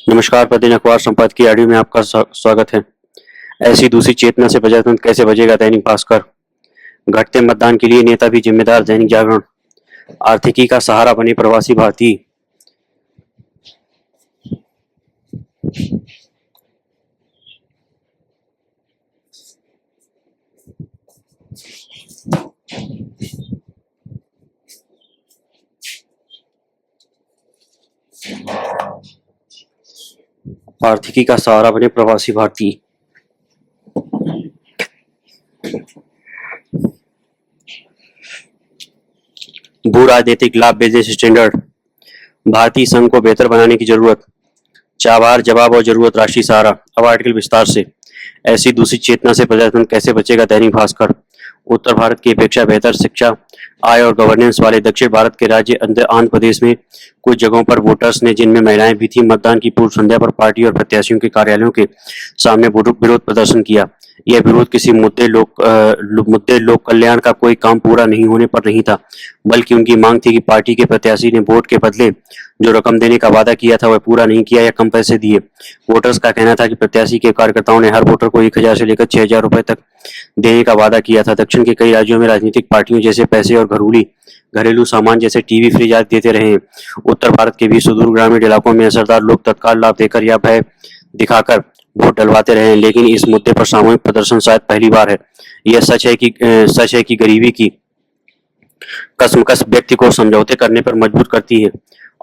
नमस्कार। प्रतिदिन अखबार संपादकीय ऑडियो में आपका स्वागत है। ऐसी दूसरी चेतना से प्रजातंत्र कैसे बचेगा? दैनिक भास्कर। घटते मतदान के लिए नेता भी जिम्मेदार? दैनिक जागरण। आर्थिकी का सहारा बने प्रवासी भारतीय? आर्थिकी का सहारा बने प्रवासी भारतीय। भू राजनीतिक लाभ बिजनेस स्टैंडर्ड। भारतीय संघ को बेहतर बनाने की जरूरत। चाबार जवाब और जरूरत राष्ट्रीय सहारा। अब आर्टिकल विस्तार से। ऐसी दूसरी चेतना से प्रजातंत्र कैसे बचेगा? दैनिक भास्कर। उत्तर भारत की अपेक्षा बेहतर शिक्षा, आय और गवर्नेंस वाले दक्षिण भारत के राज्य आंध्र प्रदेश में कुछ जगहों पर वोटर्स ने, जिनमें महिलाएं भी थी, मतदान की पूर्व संध्या पर पार्टी और प्रत्याशियों के कार्यालयों के सामने विरोध प्रदर्शन किया। यह विरोध किसी मुद्दे लोक कल्याण का कोई काम पूरा नहीं होने पर नहीं था, बल्कि उनकी मांग थी कि पार्टी के प्रत्याशी ने वोट के बदले जो रकम देने का वादा किया था वह पूरा नहीं किया या कम पैसे दिए। वोटर्स का कहना था कि प्रत्याशी के कार्यकर्ताओं ने हर वोटर को 1000 से लेकर 6000 रुपए तक देने का वादा किया था। दक्षिण के कई राज्यों में राजनीतिक पार्टियों जैसे पैसे और घरेलू सामान जैसे टीवी फ्रिज आदि देते रहे हैं। उत्तर भारत के भी सुदूर ग्रामीण इलाकों में असरदार लोग तत्काल लाभ देकर या भय दिखाकर वोट डलवाते रहे हैं, लेकिन इस मुद्दे पर सामूहिक प्रदर्शन शायद पहली बार है। यह सच है कि गरीबी की कसमकस व्यक्ति को समझौते करने पर मजबूर करती है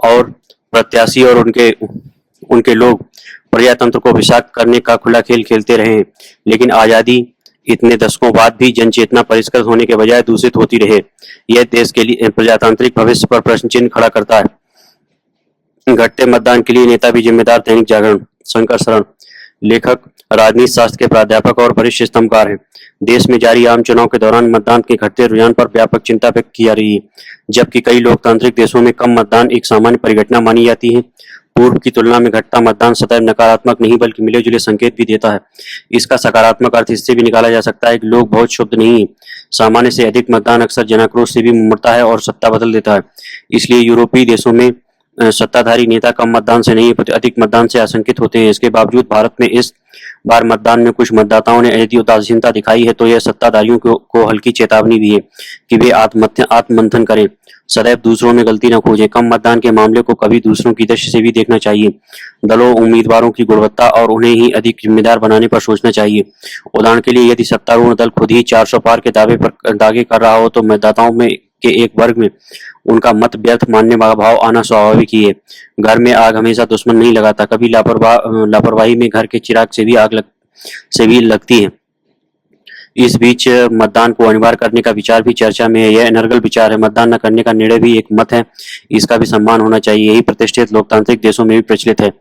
और प्रत्याशी और उनके लोग प्रजातंत्र को विषाक्त करने का खुला खेल खेलते रहे हैं। लेकिन आजादी इतने दशकों बाद भी जनचेतना परिष्कृत होने के बजाय दूषित होती रहे। यह देश के लिए प्रजातांत्रिक भविष्य पर प्रश्न चिन्ह खड़ा करता है। घटते मतदान के लिए नेता भी जिम्मेदार? दैनिक जागरण। शंकर शरण, लेखक, राजनीति शास्त्र के प्राध्यापक और वरिष्ठ स्तंभकार हैं। देश में जारी आम चुनाव के दौरान मतदान के घटते रुझान पर व्यापक चिंता व्यक्त की जा रही है। जबकि कई लोकतांत्रिक देशों में कम मतदान एक सामान्य परिघटना मानी जाती है, पूर्व की तुलना में घटता मतदान सदैव नकारात्मक नहीं बल्कि मिले जुले संकेत भी देता है। इसका सकारात्मक अर्थ इससे भी निकाला जा सकता है कि लोग बहुत शुद्ध नहीं है। सामान्य से अधिक मतदान अक्सर जनाक्रोश से भी उमड़ता है और सत्ता बदल देता है। इसलिए यूरोपीय देशों में सत्ताधारी नेता कम मतदान से नहीं अधिक मतदान से आशंकित होते हैं। इसके बावजूद भारत में इस बार मतदान में कुछ मतदाताओं ने यदि उदासीनता दिखाई है तो यह सत्ताधारियों को हल्की चेतावनी भी है कि वे आत्ममंथन करें, सदैव दूसरों में गलती न खोजें। कम मतदान के मामले को कभी दूसरों की दृष्टि से भी देखना चाहिए। दलों, उम्मीदवारों की गुणवत्ता और उन्हें ही अधिक जिम्मेदार बनाने पर सोचना चाहिए। उदाहरण के लिए, यदि सत्तारूढ़ दल खुद ही 400 पार के दागे कर रहा हो तो मतदाताओं में के एक वर्ग में उनका मत व्यर्थ मानने का भाव आना स्वाभाविक ही है। घर में आग हमेशा दुश्मन नहीं लगाता, कभी लापरवाही में घर के चिराग से भी लगती है। इस बीच मतदान को अनिवार्य करने का विचार भी चर्चा में है। यह अनर्गल विचार है। मतदान न करने का निर्णय भी एक मत है, इसका भी सम्मान होना चाहिए। यही प्रतिष्ठित लोकतांत्रिक देशों में भी प्रचलित है।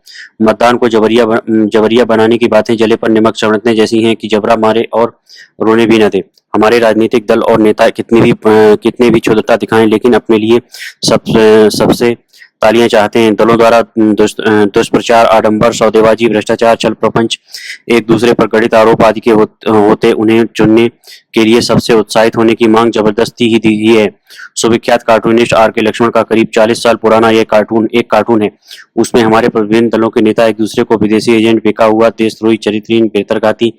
मतदान को जबरिया बनाने की बातें जले पर नमक छिड़कने जैसी हैं कि जबरा मारे और रोने भी न दे। हमारे राजनीतिक दल और नेता कितने भी क्षुद्रता दिखाएं, लेकिन अपने लिए सबसे तालियां चाहते हैं। दलों द्वारा दुष्प्रचार, आडंबर, सौदेबाजी, भ्रष्टाचार, छल प्रपंच, एक दूसरे पर गढ़ित आरोप आदि के होते उन्हें चुनने के लिए सबसे उत्साहित होने की मांग जबरदस्ती ही दी है। सुविख्यात कार्टूनिस्ट आर के लक्ष्मण का करीब 40 साल पुराना यह कार्टून है। उसमें हमारे विभिन्न दलों के नेता एक दूसरे को विदेशी एजेंट, बेका हुआ, देशद्रोही, चरित्रहीन, बेतरघाती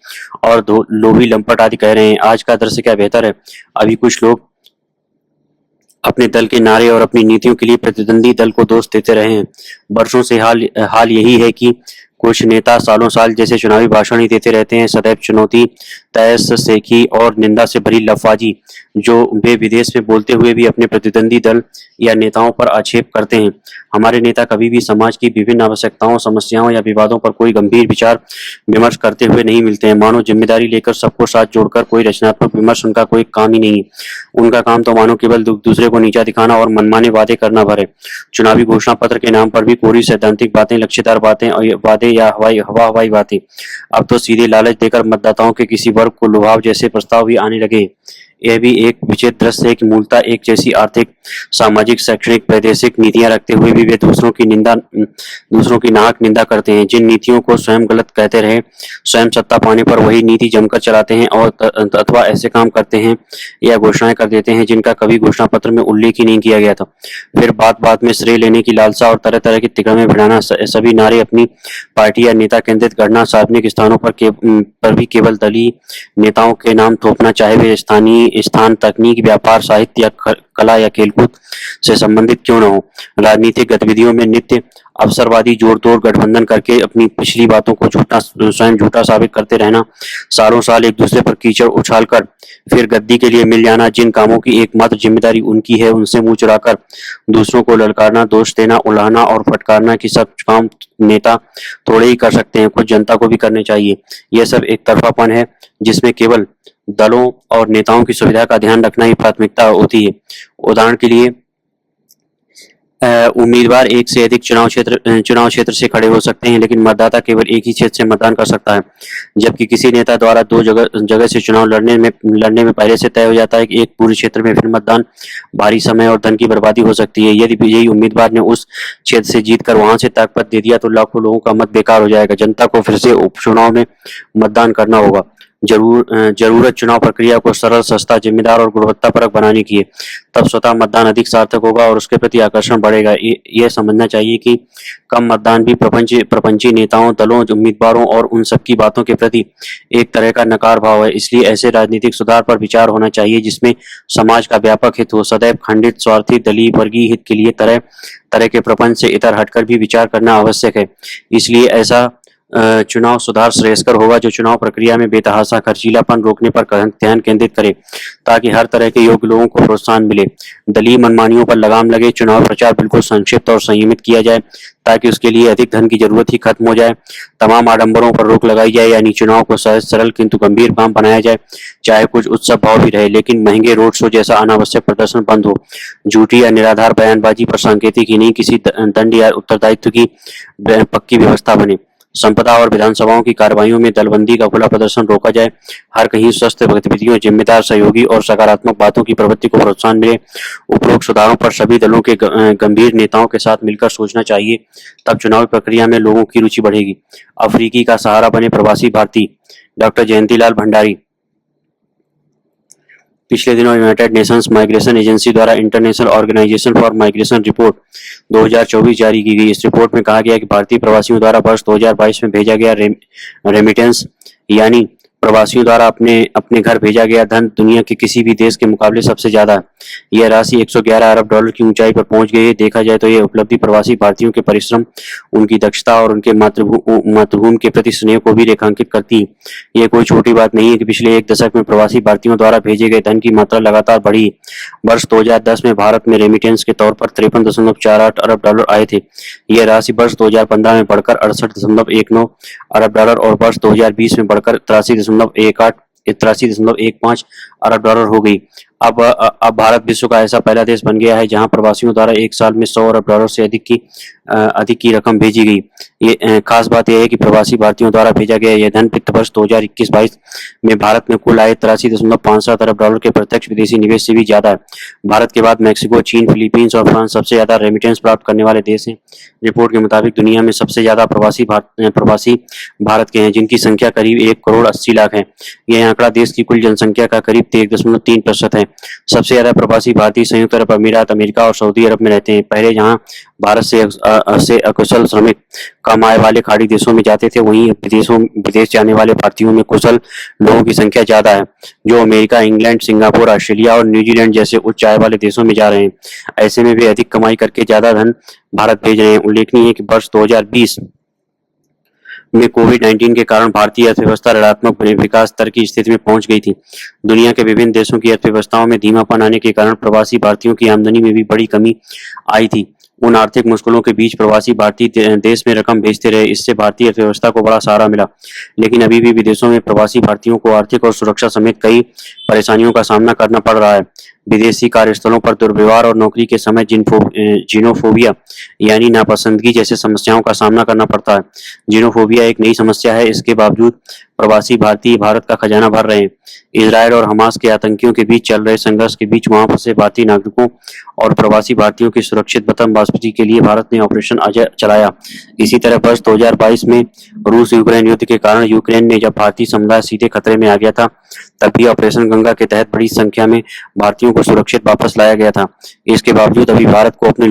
और लोभी लंपट आदि कह रहे हैं। आज का दृश्य क्या बेहतर है? अभी कुछ लोग अपने दल के नारे और अपनी नीतियों के लिए प्रतिद्वंदी दल को दोष देते रहे हैं। वर्षों से हाल यही है कि कुछ नेता सालों साल जैसे चुनावी भाषण ही देते रहते हैं, सदैव चुनौती, तहस सेखी और निंदा से भरी लफाजी जो वे विदेश में बोलते हुए भी अपने प्रतिद्वंदी दल या नेताओं पर आक्षेप करते हैं। हमारे नेता कभी भी समाज की विभिन्न आवश्यकताओं, समस्याओं या विवादों पर कोई गंभीर विचार विमर्श करते हुए नहीं मिलते हैं। मानो जिम्मेदारी लेकर सबको साथ जोड़कर कोई रचनात्मक विमर्श उनका कोई काम ही नहीं। उनका काम तो मानो केवल दूसरे को नीचा दिखाना और मनमाने वादे करना भर है। चुनावी घोषणा पत्र के नाम पर भी कोरी सैद्धांतिक बातें, लक्ष्यदार बातें और वादे या हवाई बातें। अब तो सीधे लालच देकर मतदाताओं के किसी वर्ग को लुभाव जैसे प्रस्ताव भी आने लगे। यह भी एक विचित्र दृश्य है कि मूलतः एक जैसी आर्थिक, सामाजिक, शैक्षणिक, प्रादेशिक नीतियां रखते हुए भी वे दूसरों की नाहक निंदा करते हैं। जिन नीतियों को स्वयं गलत कहते रहे, स्वयं सत्ता पाने पर वही नीति जमकर चलाते हैं और अथवा ऐसे काम करते हैं या घोषणाएं कर देते हैं जिनका कभी घोषणा पत्र में उल्लेख ही नहीं किया गया था। फिर बात बात में श्रेय लेने की लालसा और तरह तरह की तिकड़में भिड़ाना, सभी नारे अपनी पार्टी या नेता केंद्रित करना, सार्वजनिक स्थानों पर भी केवल दलीय नेताओं के नाम थोपना, चाहे वे स्थान, तकनीक, व्यापार, साहित्य या कला या खेलकूद से संबंधित क्यों न हो। राजनीतिक गतिविधियों में नित्य अवसरवादी जोड़-तोड़ गठबंधन करके अपनी पिछली बातों को स्वयं झूठा साबित करते रहना, सालों साल एक दूसरे पर कीचड़ उछालकर फिर गद्दी के लिए मिल जाना, जिन कामों की एकमात्र जिम्मेदारी उनकी है उनसे मुंह चुराकर दूसरों को ललकारना, दोष देना, उलाहना और फटकारना कि सब काम नेता थोड़े ही कर सकते हैं, कुछ जनता को भी करने चाहिए। यह सब एक तरफापन है जिसमें केवल दलों और नेताओं की सुविधा का ध्यान रखना ही प्राथमिकता होती है। उदाहरण के लिए उम्मीदवार एक से अधिक चुनाव क्षेत्र से खड़े हो सकते हैं, लेकिन मतदाता केवल एक ही क्षेत्र से मतदान कर सकता है। जबकि किसी नेता द्वारा दो जगह से चुनाव लड़ने में पहले से तय हो जाता है कि एक पूरे क्षेत्र में फिर मतदान, भारी समय और धन की बर्बादी हो सकती है। यदि यही उम्मीदवार ने उस क्षेत्र से जीतकर वहां से ताकपत्र दे दिया तो लाखों लोगों का मत बेकार हो जाएगा। जनता को फिर से उपचुनाव में मतदान करना होगा। जरूरत चुनाव प्रक्रिया को सरल, सस्ता, जिम्मेदार और गुणवत्तापरक बनाने की है। तब स्वतः मतदान अधिक सार्थक होगा और उसके प्रति आकर्षण बढ़ेगा। यह समझना चाहिए कि कम मतदान भी प्रपंची नेताओं, दलों, उम्मीदवारों और उन सब की बातों के प्रति एक तरह का नकार भाव है। इसलिए ऐसे राजनीतिक सुधार पर विचार होना चाहिए जिसमें समाज का व्यापक हित हो। सदैव खंडित, स्वार्थी, दलीय, वर्गीय हित के लिए तरह तरह के प्रपंच से इतर हटकर भी विचार करना आवश्यक है। इसलिए ऐसा चुनाव सुधार श्रेयस्कर होगा जो चुनाव प्रक्रिया में बेतहाशा खर्चीलापन रोकने पर ध्यान केंद्रित करे, ताकि हर तरह के योग्य लोगों को प्रोत्साहन मिले। दलीय मनमानियों पर लगाम लगे, चुनाव प्रचार बिल्कुल संक्षिप्त और संयमित किया जाए ताकि उसके लिए अधिक धन की जरूरत ही खत्म हो जाए। तमाम आडंबरों पर रोक लगाई जाए, यानी चुनाव को सहज, सरल किंतु गंभीर काम बनाया जाए। चाहे कुछ उत्सव भाव भी रहे, लेकिन महंगे रोड शो जैसा अनावश्यक प्रदर्शन बंद हो। झूठी या निराधार बयानबाजी पर सांकेतिक ही नहीं, किसी दंड या उत्तरदायित्व की पक्की व्यवस्था बने। संपदा और विधानसभाओं की कार्रवाइयों में दलबंदी का खुला प्रदर्शन रोका जाए। हर कहीं स्वस्थ गतिविधियों, जिम्मेदार, सहयोगी और सकारात्मक बातों की प्रवृत्ति को प्रोत्साहन मिले। उपरोक्त सुधारों पर सभी दलों के गंभीर नेताओं के साथ मिलकर सोचना चाहिए, तब चुनावी प्रक्रिया में लोगों की रुचि बढ़ेगी। अफ्रीकी का सहारा बने प्रवासी भारतीय। डॉक्टर जयंतीलाल भंडारी। पिछले दिनों यूनाइटेड नेशंस माइग्रेशन एजेंसी द्वारा international organisation for migration report 2024 जारी की गई। इस रिपोर्ट में कहा गया कि भारतीय प्रवासियों द्वारा वर्ष 2022 में भेजा गया रेमिटेंस यानी प्रवासियों द्वारा अपने घर भेजा गया धन दुनिया के किसी भी देश के मुकाबले सबसे ज्यादा है। यह राशि 111 अरब डॉलर की ऊंचाई पर पहुंच गई है। देखा जाए तो यह उपलब्धि प्रवासी भारतीयों के परिश्रम, उनकी दक्षता और उनके मातृभूमि के प्रति स्नेह को भी रेखांकित करती है। यह कोई छोटी बात नहीं है कि पिछले एक दशक में प्रवासी भारतीयों द्वारा भेजे गए धन की मात्रा लगातार बढ़ी है। वर्ष 2010 में भारत में रेमिटेंस के तौर पर 53.48 अरब डॉलर आए थे। यह राशि वर्ष 2015 में बढ़कर 68.19 अरब डॉलर और वर्ष 2020 में बढ़कर 83.15 अरब डॉलर हो गई। अब भारत विश्व का ऐसा पहला देश बन गया है जहां प्रवासियों द्वारा एक साल में 100 अरब डॉलर से अधिक की रकम भेजी गई। ये खास बात यह है कि प्रवासी भारतीयों द्वारा भेजा गया यह धन वित्त वर्ष 2021-22 में भारत में कुल आए 83.57 अरब डॉलर के प्रत्यक्ष विदेशी निवेश से भी ज्यादा है। भारत के बाद मैक्सिको, चीन, फिलीपींस और फ्रांस सबसे ज्यादा रेमिटेंस प्राप्त करने वाले देश हैं। रिपोर्ट के मुताबिक दुनिया में सबसे ज्यादा प्रवासी भारत के हैं, जिनकी संख्या करीब 1,80,00,000 है। यह आंकड़ा देश की कुल जनसंख्या का करीब 1.3% है। सबसे ज्यादा प्रवासी भारतीय संयुक्त अरब अमीरात, अमेरिका और सऊदी अरब में रहते हैं। पहले जहां भारत से अकुशल श्रमिक कम आय वाले खाड़ी देशों में जाते थे, वहीं विदेश जाने वाले भारतीयों में कुशल लोगों की संख्या ज्यादा है, जो अमेरिका, इंग्लैंड, सिंगापुर, ऑस्ट्रेलिया और न्यूजीलैंड जैसे उच्च आय वाले देशों में जा रहे हैं। ऐसे में वे अधिक कमाई करके ज्यादा धन भारत भेज रहे हैं। उल्लेखनीय है कि वर्ष 2020 में कोविड-19 के कारण भारतीय अर्थव्यवस्था ऋणात्मक विकास दर की स्थिति में पहुंच गई थी। दुनिया के विभिन्न देशों की अर्थव्यवस्थाओं में धीमापन आने के कारण प्रवासी भारतीयों की आमदनी में भी बड़ी कमी आई थी। उन आर्थिक मुश्किलों के बीच प्रवासी भारतीय देश में रकम भेजते रहे। इससे भारतीय अर्थव्यवस्था को बड़ा सहारा मिला, लेकिन अभी भी विदेशों में प्रवासी भारतीयों को आर्थिक और सुरक्षा समेत कई परेशानियों का सामना करना पड़ रहा है। विदेशी कार्यस्थलों पर दुर्व्यवहार और नौकरी के समय जीनोफोबिया यानी नापसंदगी जैसे समस्याओं का सामना करना पड़ता है। जीनोफोबिया एक नई समस्या है। इसके बावजूद प्रवासी भारतीय भारत का खजाना भर रहे हैं। इजरायल और हमास के आतंकियों के बीच चल रहे संघर्ष के बीच वहां फंसे भारतीय नागरिकों और प्रवासी भारतीयों की सुरक्षित वतन वापसी के लिए भारत ने ऑपरेशन अजय चलाया। इसी तरह वर्ष 2022 में रूस यूक्रेन युद्ध के कारण यूक्रेन में जब भारतीय समुदाय सीधे खतरे में आ गया था, तब भी ऑपरेशन गंगा के तहत बड़ी संख्या में भारतीयों को सुरक्षित वापस लाया गया था। इसके बावजूद अभी भारत को अपने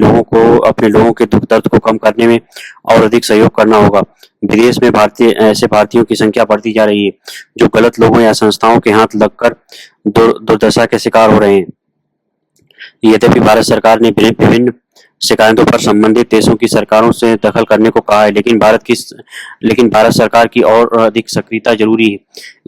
लोगों के दुख दर्द को कम करने में और अधिक सहयोग करना होगा। विदेश में ऐसे भारतीयों की संख्या बढ़ती जा रही है जो गलत लोगों या संस्थाओं के हाथ लगकर दुर्दशा के शिकार हो रहे हैं। यद्यपि भारत सरकार ने विभिन्न शिकायतों पर संबंधित देशों की सरकारों से दखल करने को कहा है, लेकिन भारत सरकार की और अधिक सक्रियता जरूरी है।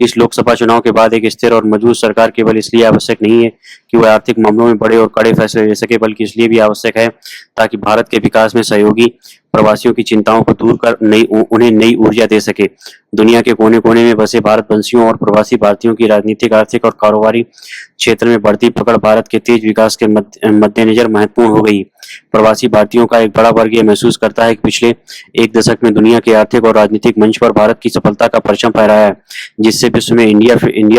इस लोकसभा चुनाव के बाद एक स्थिर और मजबूत सरकार केवल इसलिए आवश्यक नहीं है कि वह आर्थिक मामलों में बड़े और कड़े फैसले ले सके, बल्कि इसलिए भी आवश्यक है ताकि भारत के विकास में सहयोगी प्रवासियों की चिंताओं को दूर कर उन्हें नई ऊर्जा दे सके। दुनिया के कोने कोने में बसे भारतवंशियों और प्रवासी भारतीयों की राजनीतिक, आर्थिक और कारोबारी क्षेत्र में बढ़ती पकड़ भारत के तेज विकास के मद्देनजर महत्वपूर्ण हो गई। प्रवासी भारतीयों का एक बड़ा वर्ग ये महसूस करता है कि पिछले एक दशक में दुनिया के आर्थिक और राजनीतिक मंच पर भारत की सफलता का परचम फहराया है, जिससे विश्व में इंडिया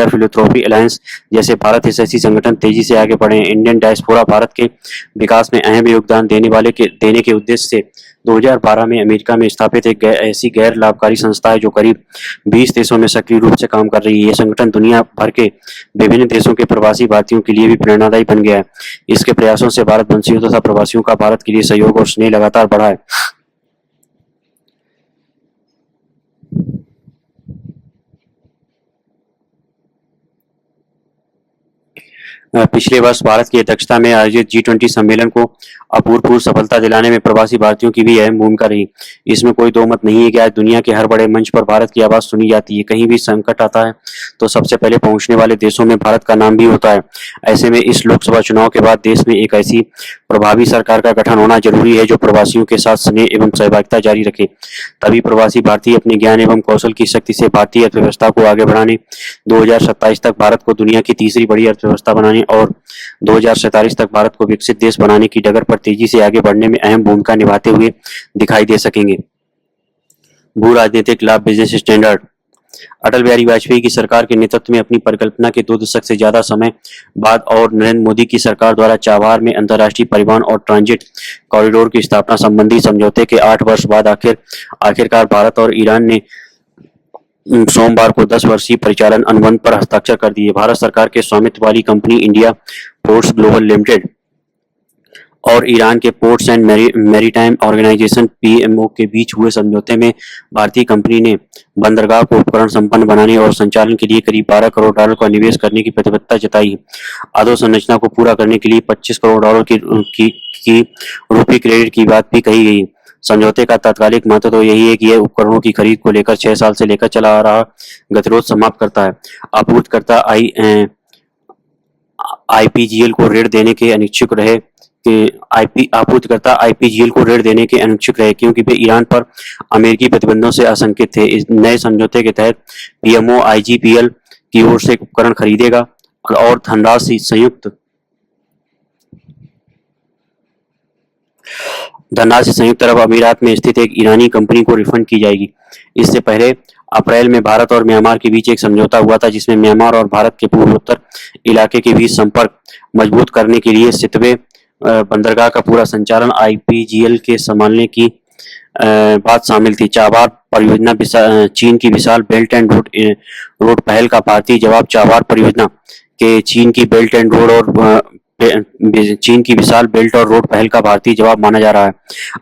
फिलैंथ्रोपी अलायंस जैसे भारत एसएससी संगठन तेजी से आगे बढ़े हैं। इंडियन डायस्पोरा भारत के विकास में अहम योगदान देने के उद्देश्य से 2012 में अमेरिका में स्थापित एक ऐसी गैर लाभकारी संस्था है जो करीब 20 देशों में सक्रिय रूप से काम कर रही है। यह संगठन दुनिया भर के विभिन्न देशों के प्रवासी भारतीयों के लिए भी प्रेरणादायी बन गया है। इसके प्रयासों से भारतवंशियों तथा प्रवासियों का भारत के लिए सहयोग और स्नेह लगातार बढ़ा है। पिछले वर्ष भारत की अध्यक्षता में आयोजित G20 सम्मेलन को अभूतपूर्व सफलता दिलाने में प्रवासी भारतीयों की भी अहम भूमिका रही। इसमें कोई दो मत नहीं है कि आज दुनिया के हर बड़े मंच पर भारत की आवाज सुनी जाती है। कहीं भी संकट आता है तो सबसे पहले पहुंचने वाले देशों में भारत का नाम भी होता है। ऐसे में इस लोकसभा चुनाव के बाद देश में एक ऐसी प्रभावी सरकार का गठन होना जरूरी है जो प्रवासियों के साथ स्नेह एवं सहभागिता जारी रखे। तभी प्रवासी भारतीय अपने ज्ञान एवं कौशल की शक्ति से भारतीय अर्थव्यवस्था को आगे बढ़ाने, 2027 तक भारत को दुनिया की तीसरी बड़ी अर्थव्यवस्था बनाने और 2047 तक भारत को विकसित देश बनाने की डगर पर तेजी से आगे बढ़ने में अहम भूमिका निभाते हुए दिखाई दे सकेंगे। भू राजनीतिक लाभ बिजनेस स्टैंडर्ड। अटल बिहारी वाजपेयी की सरकार के नेतृत्व में अपनी परिकल्पना के 2 दशक से ज्यादा समय बाद और नरेंद्र मोदी की सरकार द्वारा चाबहार में अंतर्राष्ट्रीय परिवहन और ट्रांजिट कॉरिडोर की स्थापना संबंधी समझौते के 8 वर्ष बाद आखिरकार भारत और ईरान ने सोमवार को 10 वर्षीय परिचालन अनुबंध पर हस्ताक्षर कर दिए। भारत सरकार के स्वामित्व वाली company India ports global limited और ईरान के ports and maritime organisation PMO के बीच हुए समझौते में भारतीय कंपनी ने बंदरगाह को उपकरण संपन्न बनाने और संचालन के लिए करीब $12 करोड़ का निवेश करने की प्रतिबद्धता जताई। अधोसंरचना को पूरा करने के लिए $25 करोड़ की रुपये क्रेडिट की बात भी कही गई। समझौते का तात्कालिक महत्व तो यही है कि यह उपकरणों की खरीद को लेकर 6 साल से लेकर चला आ रहा गतिरोध समाप्त करता है। आपूर्तिकर्ता आईपीजीएल को ऋण देने के अनिच्छुक रहे क्योंकि वे ईरान पर अमेरिकी प्रतिबंधों से आशंकित थे। इस नए समझौते के तहत पीएमओ आईजीपीएल की ओर से उपकरण खरीदेगा और धनराशि संयुक्त अरब अमीरात में स्थित एक ईरानी कंपनी को रिफंड की जाएगी। इससे पहले अप्रैल में भारत और म्यांमार के बीच एक समझौता हुआ था, जिसमें म्यांमार और भारत के पूर्वोत्तर इलाके के बीच संपर्क मजबूत करने के लिए सितवे बंदरगाह का पूरा संचालन आईपीजीएल के संभालने की बात शामिल थी। चाबहार परियोजना चीन की विशाल बेल्ट एंड रोड पहल का भारतीय जवाब चाबहार परियोजना के चीन की विशाल बेल्ट और रोड पहल का भारतीय जवाब माना जा रहा है।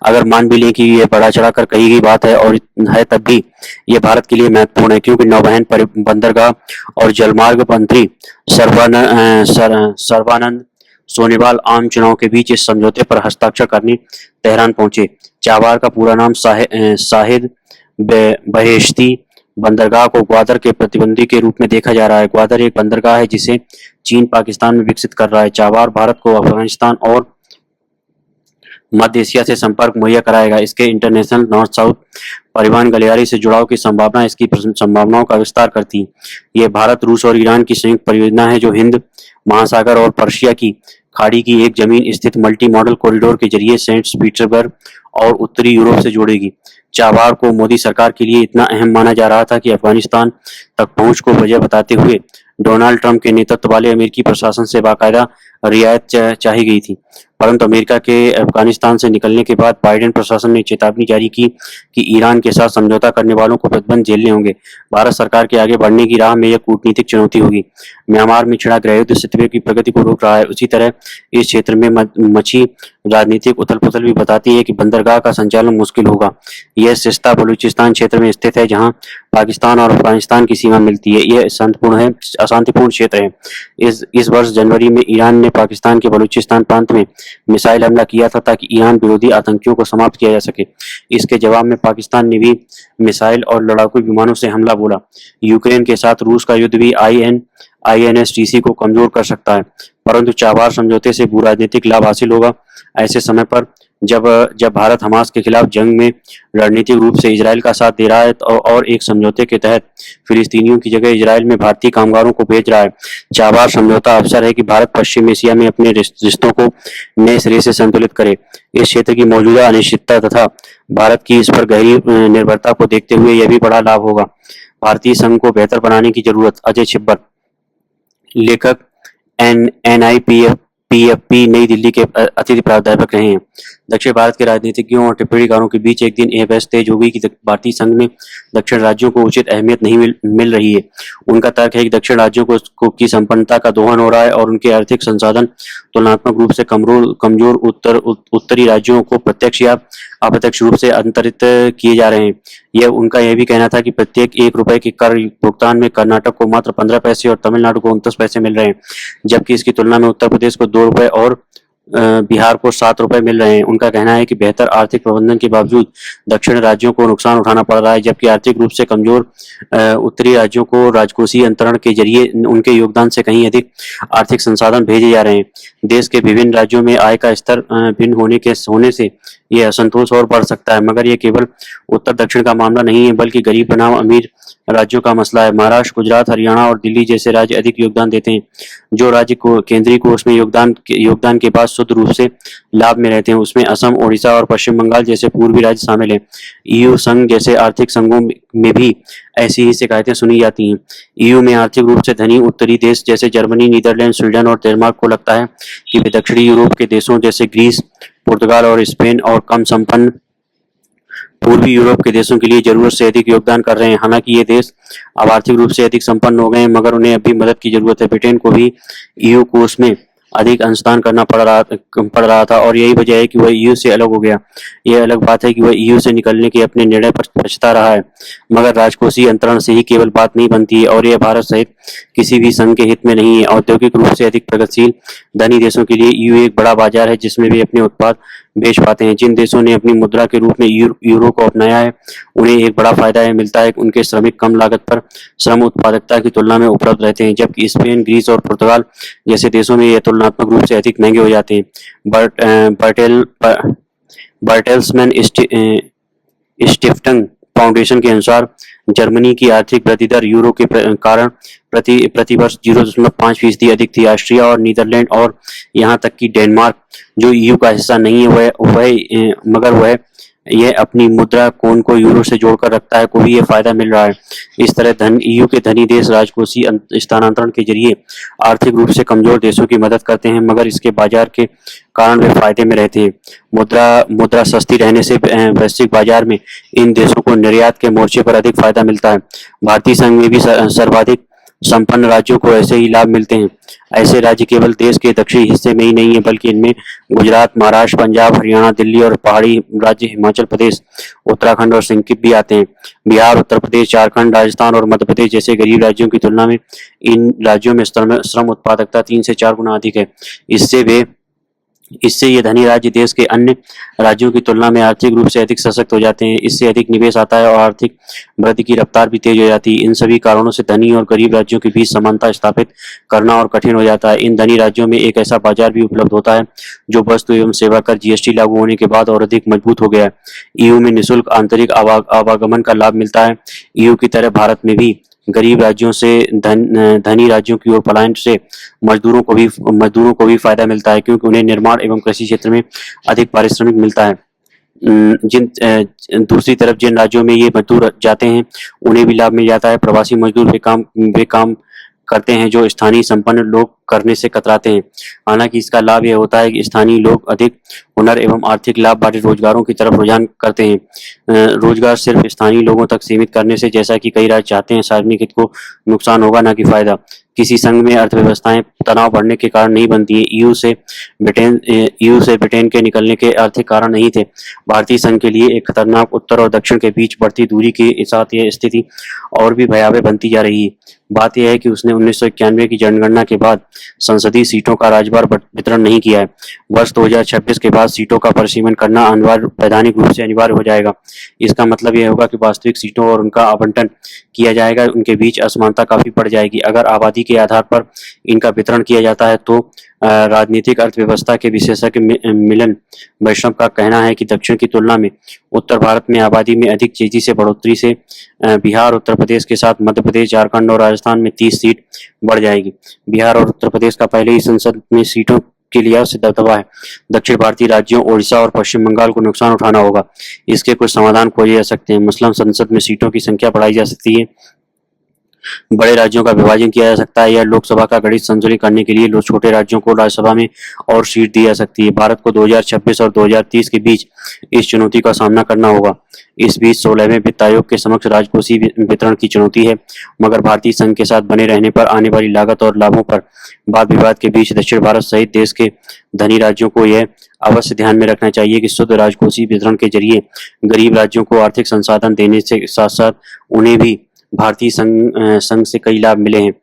अगर मान भी लें कि यह बढ़ा चढ़ाकर कही गई बात है और है, तब भी यह भारत के लिए महत्वपूर्ण है, क्योंकि नौवहन बंदरगाह और जलमार्ग मंत्री सर्बानंद सोनोवाल आम चुनाव के बीच इस समझौते पर हस्ताक्षर करने तेहरान पहुंचे। चाबहार का पूरा नाम शाहिद बहेश्ती बंदरगाह को ग्वादर के प्रतिद्वंदी के रूप में देखा जा रहा है। ग्वादर एक बंदरगाह है जिसे चीन पाकिस्तान में विकसित कर रहा है। चाबहार भारत को अफगानिस्तान और मध्य एशिया से संपर्क मुहैया कराएगा। इसके इंटरनेशनल नॉर्थ साउथ परिवहन गलियारे से जुड़ाव की संभावना इसकी संभावनाओं का विस्तार करती है। यह भारत, रूस और ईरान की संयुक्त परियोजना है जो हिंद महासागर और पर्शिया की खाड़ी की एक जमीन स्थित मल्टी मॉडल कॉरिडोर के जरिए सेंट पीटर्सबर्ग और उत्तरी यूरोप से जोड़ेगी। चाबहार को मोदी सरकार के लिए इतना अहम माना जा रहा था कि अफगानिस्तान तक पहुंच को वजह बताते हुए डोनाल्ड ट्रंप के नेतृत्व वाले अमेरिकी प्रशासन से बाकायदा रियायत चाही गई थी। परंतु अमेरिका के अफगानिस्तान से निकलने के बाद बाइडेन प्रशासन ने चेतावनी जारी की कि ईरान के साथ समझौता करने वालों को प्रतिबंध झेलने होंगे। भारत सरकार के आगे बढ़ने की राह में यह कूटनीतिक चुनौती होगी। म्यांमार में छिड़ा गृहयुद्ध स्थिति की प्रगति को रोक रहा है। उसी तरह इस क्षेत्र में मची राजनीतिक उथल-पुथल भी बताती है कि बंदरगाह का संचालन मुश्किल होगा। यह सिस्ता बलूचिस्तान क्षेत्र में स्थित है, जहां पाकिस्तान और अफगानिस्तान की सीमा मिलती है। यह अशांतिपूर्ण क्षेत्र है। इस वर्ष जनवरी में ईरान ने पाकिस्तान के बलूचिस्तान प्रांत में मिसाइल हमला किया था ताकि ईरान विरोधी आतंकियों को समाप्त किया जा सके। इसके जवाब में पाकिस्तान ने भी मिसाइल और लड़ाकू विमानों से हमला बोला। यूक्रेन के साथ रूस का युद्ध भी INSTC को कमजोर कर सकता है, परंतु चाबहार समझौते से भू राजनीतिक लाभ हासिल होगा। ऐसे समय पर जब भारत हमास के खिलाफ जंग में रणनीतिक रूप से इजराइल का साथ दे रहा है और एक समझौते के तहत फिलिस्तीनियों की जगह इजराइल में भारतीय कामगारों को भेज रहा है। चाबहार समझौता अवसर है कि भारत पश्चिम एशिया में अपने रिश्तों को नए सिरे से संतुलित करे। इस क्षेत्र की मौजूदा अनिश्चितता तथा भारत की इस पर गहरी निर्भरता को देखते हुए यह भी बड़ा लाभ होगा। भारतीय संघ को बेहतर बनाने की जरूरत। अजय छिब्बर, लेखक, NIPFP नई दिल्ली के अतिथि प्राध्यापक रहे हैं। दक्षिण भारत के राजनीतिज्ञों और टिप्पणीकारों के बीच एक दिन यह बहस तेज हो गई कि भारतीय संघ में दक्षिण राज्यों को उचित अहमियत नहीं मिल रही है। उनका तर्क है कि दक्षिण राज्यों की संपन्नता का दोहन हो रहा है और उनके आर्थिक संसाधन तुलनात्मक रूप से कमजोर उत्तरी राज्यों को प्रत्यक्ष या अप्रत्यक्ष रूप से अंतरित किए जा रहे हैं। उनका यह भी कहना था कि प्रत्येक ₹1 के कर भुगतान में कर्नाटक को मात्र 15 पैसे और तमिलनाडु को 29 पैसे मिल रहे हैं, जबकि इसकी तुलना में उत्तर प्रदेश को ₹2 और बिहार को ₹7 मिल रहे हैं। उनका कहना है कि बेहतर आर्थिक प्रबंधन के बावजूद दक्षिण राज्यों को नुकसान उठाना पड़ रहा है, जबकि आर्थिक रूप से कमजोर उत्तरी राज्यों को राजकोषीय अंतरण के जरिए उनके योगदान से कहीं अधिक आर्थिक संसाधन भेजे जा रहे हैं। देश के विभिन्न राज्यों में आय का स्तर भिन्न होने से यह असंतोष और बढ़ सकता है, मगर यह केवल उत्तर दक्षिण का मामला नहीं है, बल्कि गरीब बनाम अमीर राज्यों का मसला है। महाराष्ट्र, गुजरात, हरियाणा और दिल्ली जैसे राज्य अधिक योगदान देते हैं। जो राज्य को केंद्रीय कोष में योगदान के बाद शुद्ध रूप से लाभ में रहते हैं, उसमें असम, ओडिशा और पश्चिम बंगाल जैसे पूर्वी राज्य शामिल हैं। EU संघ जैसे आर्थिक संघों में भी ऐसी ही शिकायतें सुनी जाती हैं। EU में आर्थिक रूप से धनी उत्तरी देश जैसे जर्मनी, नीदरलैंड, स्वीडन और डेनमार्क को लगता है कि वे दक्षिणी यूरोप के देशों जैसे ग्रीस, पुर्तगाल और स्पेन और कम संपन्न पूर्वी यूरोप के देशों के लिए जरूरत से अधिक योगदान कर रहे हैं। हालांकि ये देश अब आर्थिक रूप से अधिक संपन्न हो गए हैं, मगर उन्हें अभी मदद की जरूरत है। ब्रिटेन को भी EU कोष में अधिक अंशदान करना पड़ रहा था और यही वजह है कि वह EU से अलग हो गया। यह अलग बात है कि वह EU से निकलने के अपने निर्णय पर पछता रहा है, मगर राजकोषीय अंतरण से ही केवल बात नहीं बनती है और यह भारत सहित किसी भी संघ के हित में नहीं है। औद्योगिक रूप से अधिक प्रगतिशील धनी देशों के लिए EU एक बड़ा बाजार है जिसमें वे अपने उत्पाद बेच पाते हैं। जिन देशों ने अपनी मुद्रा के रूप में यूरो को अपनाया है, उन्हें एक बड़ा फायदा यह मिलता है कि उनके श्रमिक कम लागत पर श्रम उत्पादकता की तुलना में उपलब्ध रहते हैं, जबकि स्पेन, ग्रीस और पुर्तगाल जैसे देशों में यह तुलनात्मक रूप से अधिक महंगे हो जाते हैं। बर्टेल्समैन स्टिफ्टंग फाउंडेशन के अनुसार जर्मनी की आर्थिक वृद्धि दर यूरो के कारण प्रति वर्ष 0.5% अधिक थी। ऑस्ट्रिया और नीदरलैंड और यहाँ तक कि डेनमार्क, जो EU का हिस्सा नहीं है, मगर वह यह अपनी मुद्रा कोण को यूरो से जोड़कर रखता है, को भी यह फायदा मिल रहा है। इस तरह EU के धनी देश राजकोषीय स्थानांतरण के जरिए आर्थिक रूप से कमजोर देशों की मदद करते हैं, मगर इसके बाजार के कारण वे फायदे में रहते हैं। मुद्रा सस्ती रहने से वैश्विक बाजार में इन देशों को निर्यात के मोर्चे पर अधिक फायदा मिलता है। भारतीय संघ में भी सर्वाधिक संपन्न राज्यों को ऐसे ही लाभ मिलते हैं। ऐसे राज्य केवल देश के दक्षिणी हिस्से में ही नहीं है, बल्कि इनमें गुजरात, महाराष्ट्र, पंजाब, हरियाणा, दिल्ली और पहाड़ी राज्य हिमाचल प्रदेश, उत्तराखंड और सिक्किम भी आते हैं। बिहार, उत्तर प्रदेश, झारखंड, राजस्थान और मध्य प्रदेश जैसे गरीब राज्यों की तुलना में इन राज्यों में श्रम उत्पादकता 3 से 4 गुना अधिक है। इससे ये धनी राज्य देश के अन्य राज्यों की तुलना में आर्थिक रूप से अधिक सशक्त हो जाते हैं। इससे अधिक निवेश आता है और आर्थिक वृद्धि की रफ्तार भी तेज हो जाती है। इन सभी कारणों से धनी और गरीब राज्यों के बीच समानता स्थापित करना और कठिन हो जाता है। इन धनी राज्यों में एक ऐसा बाजार भी उपलब्ध होता है जो वस्तु एवं सेवा कर GST लागू होने के बाद और अधिक मजबूत हो गया है। EU में निःशुल्क आंतरिक आवागमन का लाभ मिलता है। EU की तरह भारत में भी गरीब राज्यों से धनी राज्यों की ओर पलायन से मजदूरों को भी फायदा मिलता है, क्योंकि उन्हें निर्माण एवं कृषि क्षेत्र में अधिक पारिश्रमिक मिलता है। दूसरी तरफ जिन राज्यों में ये मजदूर जाते हैं उन्हें भी लाभ मिल जाता है। प्रवासी मजदूर वे काम करते हैं जो स्थानीय संपन्न लोग करने से कतराते हैं। हालांकि इसका लाभ यह होता है कि स्थानीय लोग अधिक हुनर एवं आर्थिक लाभ वाले रोजगारों की तरफ रुझान करते हैं। रोजगार सिर्फ स्थानीय लोगों तक सीमित करने से, जैसा कि कई राज्य चाहते हैं, सार्वजनिक हित को नुकसान होगा, न कि फायदा। किसी संघ में अर्थव्यवस्थाएं तनाव बढ़ने के कारण नहीं बनती है। ईयू से ब्रिटेन के निकलने के आर्थिक कारण नहीं थे। भारतीय संघ के लिए एक खतरनाक उत्तर और दक्षिण के बीच बढ़ती दूरी के साथ यह स्थिति और भी भयावह बनती जा रही है। बात यह है कि उसने 1991 की जनगणना के बाद संसदीय सीटों का राज्यवार वितरण नहीं किया है। वर्ष 2026 के बाद सीटों का परिसीमन करना वैधानिक रूप से अनिवार्य हो जाएगा। इसका मतलब यह होगा कि वास्तविक सीटों और उनका आवंटन किया जाएगा, उनके बीच असमानता काफी बढ़ जाएगी। अगर आबादी के आधार पर इनका वितरण किया जाता है तो राजनीतिक अर्थव्यवस्था के विशेषज्ञ मिलन वैष्णव का कहना है कि दक्षिण की तुलना में उत्तर भारत में आबादी में अधिक तेजी से बढ़ोतरी से बिहार, उत्तर प्रदेश के साथ मध्य प्रदेश, झारखंड और राजस्थान में 30 सीट बढ़ जाएगी। बिहार और उत्तर प्रदेश का पहले ही संसद में सीटों के लिए अवश्य दबदबा है। दक्षिण भारतीय राज्यों ओडिशा और पश्चिम बंगाल को नुकसान उठाना होगा। इसके कुछ समाधान खोजे जा सकते हैं। मसलन संसद में सीटों की संख्या बढ़ाई जा सकती है, बड़े राज्यों का विभाजन किया जा सकता है, या लोकसभा का गठित संतुलित करने के लिए छोटे राज्यों को राज्यसभा में और सीट दी जा सकती है। भारत को 2026 और 2030 के बीच इस चुनौती का सामना करना होगा। इस बीच 16वें वित्त आयोग के समक्ष राजकोषीय वितरण की चुनौती है, मगर भारतीय संघ के साथ बने रहने पर आने वाली लागत और लाभों पर वाद विवाद के बीच दक्षिण भारत सहित देश के धनी राज्यों को यह अवश्य ध्यान में रखना चाहिए कि शुद्ध राजकोषीय वितरण के जरिए गरीब राज्यों को आर्थिक संसाधन देने के साथ साथ उन्हें भी भारतीय संघ से कई लाभ मिले हैं।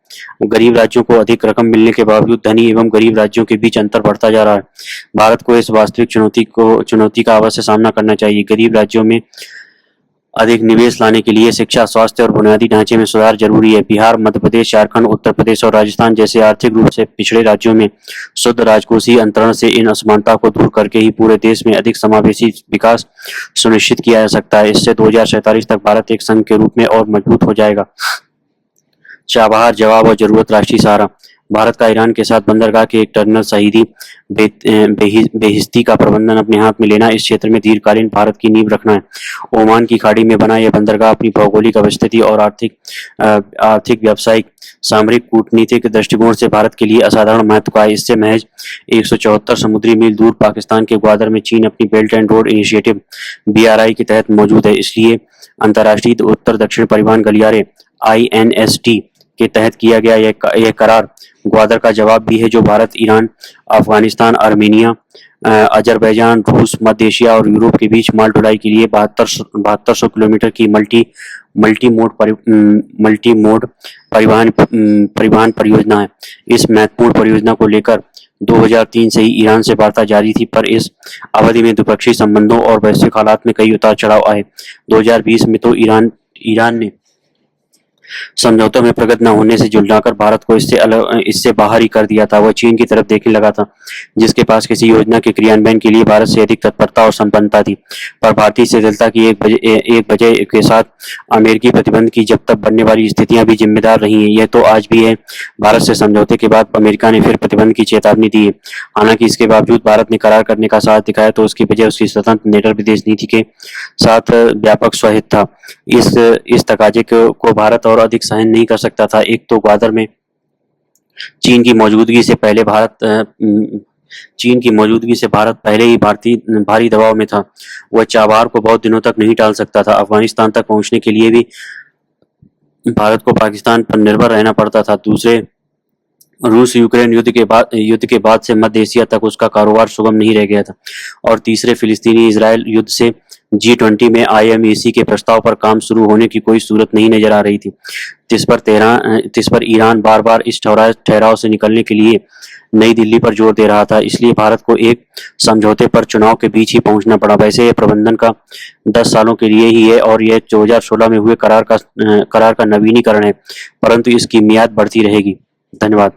गरीब राज्यों को अधिक रकम मिलने के बावजूद धनी एवं गरीब राज्यों के बीच अंतर बढ़ता जा रहा है। भारत को इस वास्तविक चुनौती का अवश्य सामना करना चाहिए। गरीब राज्यों में अधिक निवेश लाने के लिए शिक्षा, स्वास्थ्य और बुनियादी ढांचे में सुधार जरूरी है। बिहार, मध्य प्रदेश, झारखंड, उत्तर प्रदेश और राजस्थान जैसे आर्थिक रूप से पिछड़े राज्यों में शुद्ध राजकोषीय अंतरण से इन असमानता को दूर करके ही पूरे देश में अधिक समावेशी विकास सुनिश्चित किया जा सकता है। इससे 2047 तक भारत एक संघ के रूप में और मजबूत हो जाएगा। चाबहार, जवाब और जरूरत राष्ट्रीय सहारा। भारत का ईरान के साथ बंदरगाह के एक टर्मिनल शहीदी बेहिस्ती का प्रबंधन अपने हाथ में लेना, इस क्षेत्र में दीर्घकालीन भारत की नींव रखना है। ओमान की खाड़ी में बना यह बंदरगाह अपनी भौगोलिक अवस्थिति और आर्थिक, व्यावसायिक, सामरिक, कूटनीतिक दृष्टिकोण से भारत के लिए असाधारण महत्व का है। इससे महज 174 समुद्री मील दूर पाकिस्तान के ग्वादर में चीन अपनी belt and road initiative BRI के तहत मौजूद है। इसलिए अंतर्राष्ट्रीय उत्तर दक्षिण परिवहन गलियारे INST के तहत किया गया यह करार ग्वादर का जवाब भी है, जो Bharat, Iran, Afghanistan, Armenia, Azerbaijan, रूस, मध्य एशिया और यूरोप के बीच माल ढुलाई के लिए 7200 किलोमीटर की मल्टी मोड परिवहन परियोजना है। इस महत्वपूर्ण परियोजना को लेकर 2003 से ही ईरान से वार्ता जारी थी, पर इस अवधि में द्विपक्षीय संबंधों और वैश्विक हालात में कई उतार चढ़ाव आए। 2020 में तो ईरान ने समझौतों में प्रगति न होने से जुलझाकर भारत को इससे बाहर ही कर दिया था। वह चीन की तरफ देखने लगा था, जिसके पास किसी योजना के क्रियान्वयन के लिए भारत से अधिक तत्परता और संपन्नता थी। पर भारतीय शिथिलता की एक वजह के साथ अमेरिकी प्रतिबंध की जब तक बनने वाली स्थितियां भी जिम्मेदार रही हैं। यह तो आज भी है। भारत से समझौते के बाद अमेरिका ने फिर प्रतिबंध की चेतावनी दी है। हालांकि इसके बावजूद भारत ने करार करने का साहस दिखाया, तो उसकी वजह उसकी स्वतंत्र निडर विदेश नीति के साथ व्यापक स्वहित था। इस तकाजे को भारत और अधिक सहन नहीं कर सकता था। एक तो ग्वादर में चीन की मौजूदगी से भारत पहले ही भारी दबाव में था। वह चाबहार को बहुत दिनों तक नहीं टाल सकता था। अफगानिस्तान तक पहुंचने के लिए भी भारत को पाकिस्तान पर निर्भर रहना पड़ता था। दूसरे, रूस यूक्रेन युद्ध के बाद से मध्य एशिया तक उसका कारोबार सुगम नहीं रह गया था। और तीसरे, फिलिस्तीनी इजराइल युद्ध से G20 में IMEC के प्रस्ताव पर काम शुरू होने की कोई सूरत नहीं नजर आ रही थी। जिस पर ईरान बार बार इस ठहराव से निकलने के लिए नई दिल्ली पर जोर दे रहा था। इसलिए भारत को एक समझौते पर चुनाव के बीच ही पहुंचना पड़ा। वैसे यह प्रबंधन का 10 सालों के लिए ही है और यह 2016 में हुए करार का नवीनीकरण है, परंतु इसकी मियाद बढ़ती रहेगी। धन्यवाद।